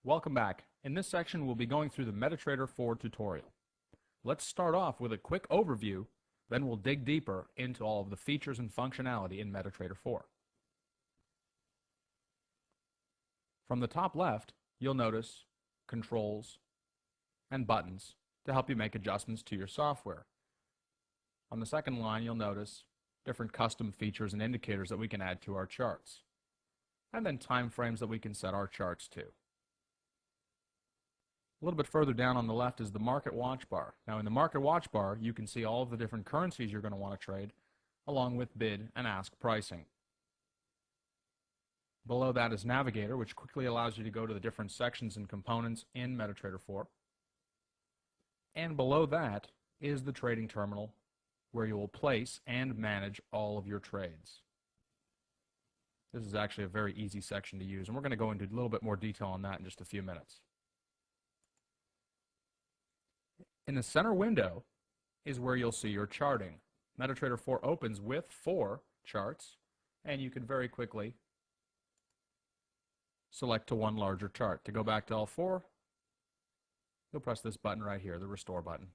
Welcome back. In this section, we'll be going through the Metatrader 4 tutorial. Let's start off with a quick overview, then we'll dig deeper into all of the features and functionality in Metatrader 4. From the top left, you'll notice controls and buttons to help you make adjustments to your software. On the second line, you'll notice different custom features and indicators that we can add to our charts, and then time frames that we can set our charts to. A little bit further down on the left is the Market Watch Bar. Now in the Market Watch Bar, you can see all of the different currencies you're going to want to trade, along with bid and ask pricing. Below that is Navigator, which quickly allows you to go to the different sections and components in Metatrader 4. And below that is the Trading Terminal, where you will place and manage all of your trades. This is actually a very easy section to use, and we're going to go into a little bit more detail on that in just a few minutes. In the center window is where you'll see your charting. Metatrader 4 opens with 4 charts, and you can very quickly select to one larger chart. To go back to all 4, you'll press this button right here, the Restore button.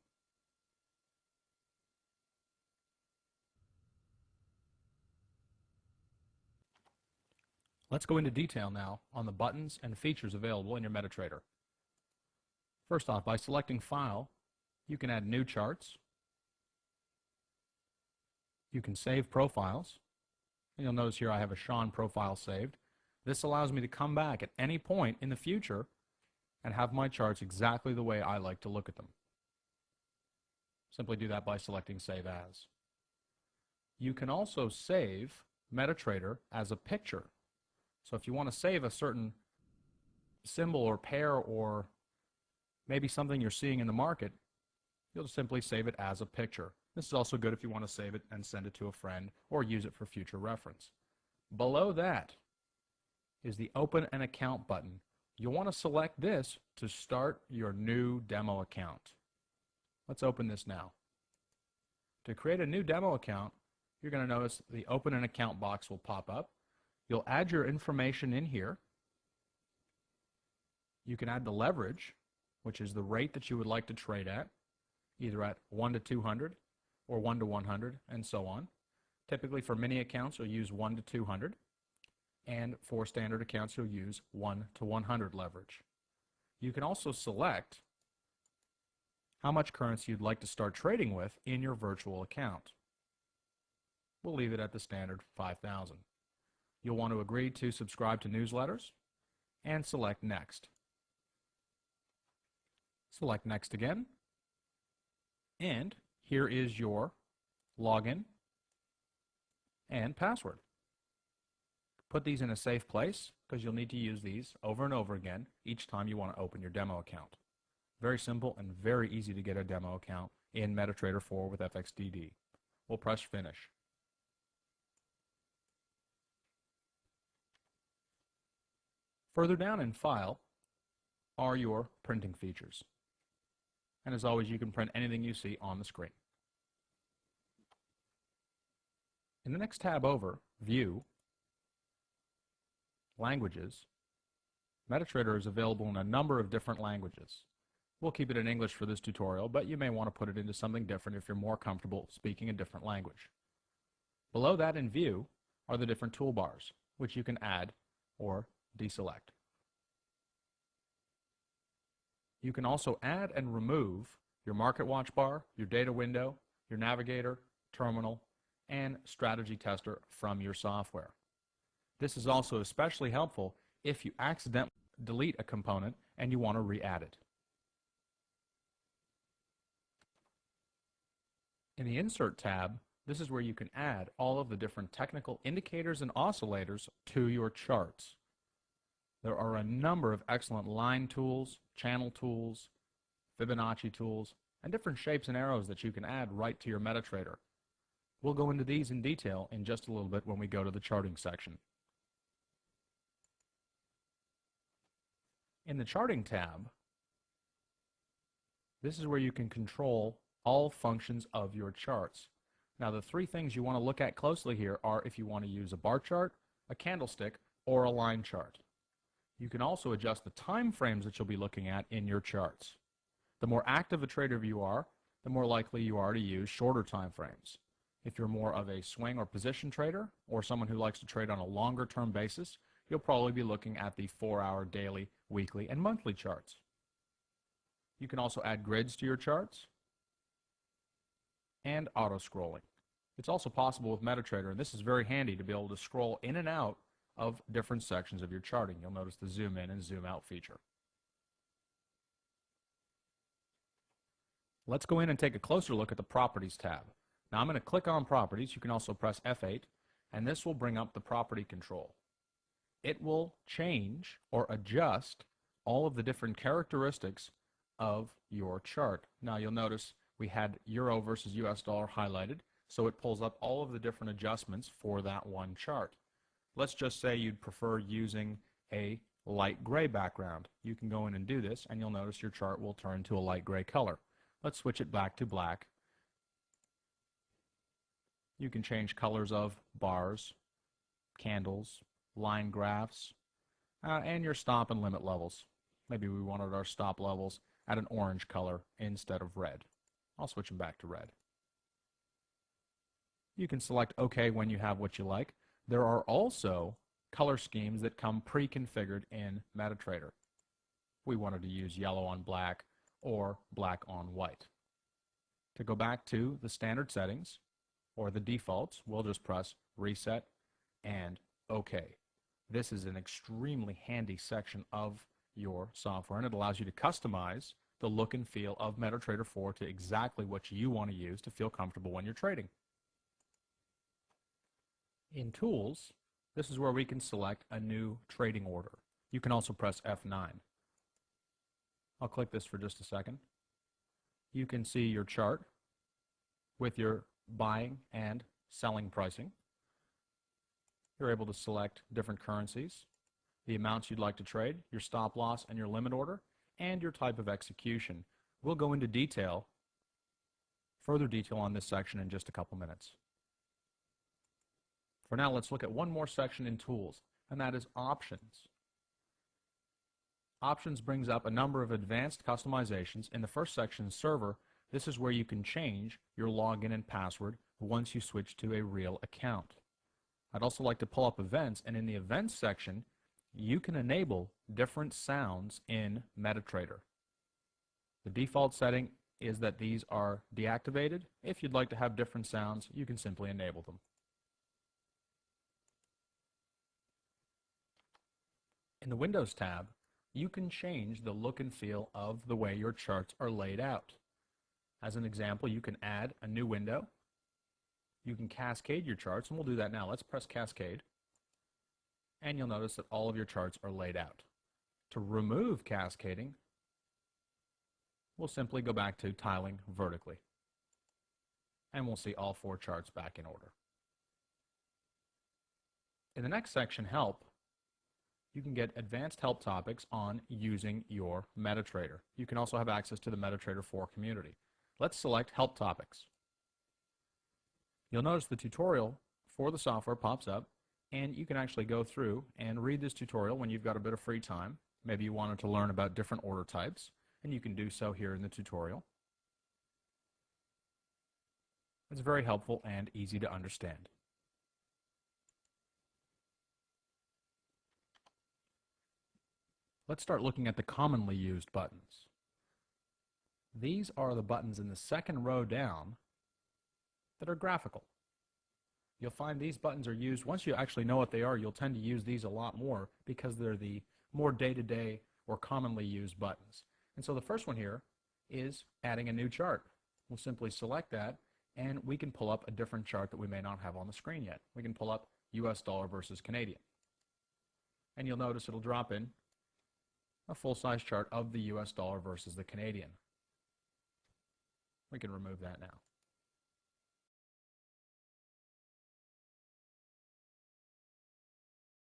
Let's go into detail now on the buttons and features available in your Metatrader. First off, by selecting File, you can add new charts. You can save profiles. And you'll notice here I have a Sean profile saved. This allows me to come back at any point in the future and have my charts exactly the way I like to look at them. Simply do that by selecting Save As. You can also save Metatrader as a picture. So if you want to save a certain symbol or pair or maybe something you're seeing in the market, you'll just simply save it as a picture. This is also good if you want to save it and send it to a friend or use it for future reference. Below that is the Open an Account button. You'll want to select this to start your new demo account. Let's open this now. To create a new demo account, you're going to notice the Open an Account box will pop up. You'll add your information in here. You can add the leverage, which is the rate that you would like to trade at, either at 1 to 200 or 1 to 100 and so on. Typically for mini accounts you'll use 1 to 200, and for standard accounts you'll use 1 to 100 leverage. You can also select how much currency you'd like to start trading with in your virtual account. We'll leave it at the standard 5,000. You'll want to agree to subscribe to newsletters and select Next. Select Next again. And here is your login and password. Put these in a safe place because you'll need to use these over and over again each time you want to open your demo account. Very simple and very easy to get a demo account in Metatrader 4 with FXDD. We'll press Finish. Further down in File are your printing features. And as always, you can print anything you see on the screen. In the next tab over, View, Languages, Metatrader is available in a number of different languages. We'll keep it in English for this tutorial, but you may want to put it into something different if you're more comfortable speaking a different language. Below that in View are the different toolbars, which you can add or deselect. You can also add and remove your Market Watch Bar, your data window, your Navigator, terminal, and strategy tester from your software. This is also especially helpful if you accidentally delete a component and you want to re-add it. In the Insert tab, this is where you can add all of the different technical indicators and oscillators to your charts. There are a number of excellent line tools, channel tools, Fibonacci tools, and different shapes and arrows that you can add right to your Metatrader. We'll go into these in detail in just a little bit when we go to the charting section. In the Charting tab, this is where you can control all functions of your charts. Now the 3 things you want to look at closely here are if you want to use a bar chart, a candlestick, or a line chart. You can also adjust the time frames that you'll be looking at in your charts. The more active a trader you are, the more likely you are to use shorter time frames. If you're more of a swing or position trader, or someone who likes to trade on a longer term basis, you'll probably be looking at the 4-hour daily, weekly, and monthly charts. You can also add grids to your charts and auto scrolling. It's also possible with Metatrader, and this is very handy to be able to scroll in and out of different sections of your charting. You'll notice the zoom in and zoom out feature. Let's go in and take a closer look at the Properties tab. Now I'm going to click on Properties. You can also press F8, and this will bring up the property control. It will change or adjust all of the different characteristics of your chart. Now you'll notice we had Euro versus US dollar highlighted, so it pulls up all of the different adjustments for that one chart. Let's just say you'd prefer using a light gray background. You can go in and do this, and you'll notice your chart will turn to a light gray color. Let's switch it back to black. You can change colors of bars, candles, line graphs, and your stop and limit levels. Maybe we wanted our stop levels at an orange color instead of red. I'll switch them back to red. You can select OK when you have what you like. There are also color schemes that come pre-configured in Metatrader. We wanted to use yellow on black or black on white. To go back to the standard settings or the defaults, we'll just press Reset and OK. This is an extremely handy section of your software, and it allows you to customize the look and feel of Metatrader 4 to exactly what you want to use to feel comfortable when you're trading. In Tools, this is where we can select a new trading order. You can also press F9. I'll click this for just a second. You can see your chart with your buying and selling pricing. You're able to select different currencies, the amounts you'd like to trade, your stop loss and your limit order, and your type of execution. We'll go into further detail on this section in just a couple minutes. For now, let's look at one more section in Tools, and that is Options. Options brings up a number of advanced customizations. In the first section, Server, this is where you can change your login and password once you switch to a real account. I'd also like to pull up Events, and in the Events section, you can enable different sounds in Metatrader. The default setting is that these are deactivated. If you'd like to have different sounds, you can simply enable them. In the Windows tab, you can change the look and feel of the way your charts are laid out. As an example, you can add a new window. You can cascade your charts, and we'll do that now. Let's press Cascade, and you'll notice that all of your charts are laid out. To remove cascading, we'll simply go back to tiling vertically, and we'll see all 4 charts back in order. In the next section, Help, you can get advanced help topics on using your Metatrader. You can also have access to the Metatrader 4 community. Let's select Help Topics. You'll notice the tutorial for the software pops up, and you can actually go through and read this tutorial when you've got a bit of free time. Maybe you wanted to learn about different order types, and you can do so here in the tutorial. It's very helpful and easy to understand. Let's start looking at the commonly used buttons. These are the buttons in the second row down that are graphical. You'll find these buttons are used, once you actually know what they are, you'll tend to use these a lot more because they're the more day-to-day or commonly used buttons. And so the first one here is adding a new chart. We'll simply select that, and we can pull up a different chart that we may not have on the screen yet. We can pull up US dollar versus Canadian. And you'll notice it'll drop in a full-size chart of the US dollar versus the Canadian. We can remove that now.